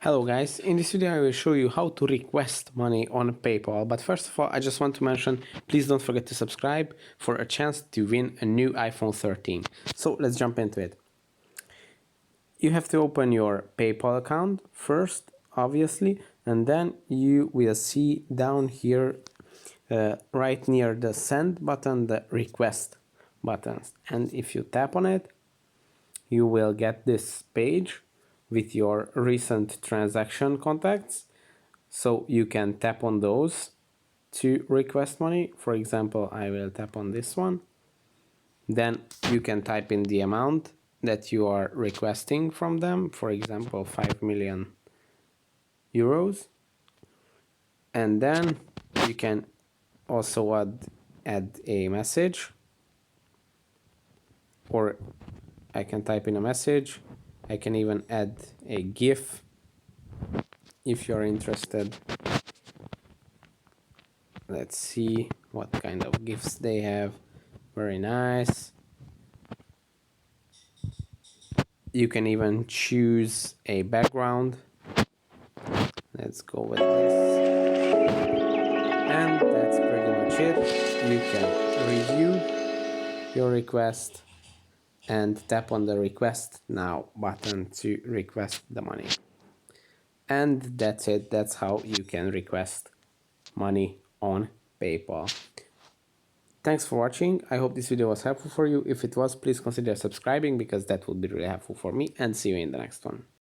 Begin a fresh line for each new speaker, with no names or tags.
Hello guys, in this video I will show you how to request money on PayPal, but first of all I just want to mention, please don't forget to subscribe for a chance to win a new iPhone 13. So let's jump into it. You have to open your PayPal account first, obviously, and then you will see down here right near the send button the request buttons, and if you tap on it you will get this page with your recent transaction contacts, so you can tap on those to request money. For example, I will tap on this one. Then you can type in the amount that you are requesting from them, for example 5 million euros, and then you can also add a message, or I can type in a message. I can even add a GIF if you're interested. Let's see what kind of GIFs they have. Very nice. You can even choose a background. Let's go with this. And that's pretty much it. You can review your request and tap on the request now button to request the money. And that's it. That's how you can request money on PayPal. Thanks for watching. I hope this video was helpful for you. If it was, please consider subscribing because that would be really helpful for me, and see you in the next one.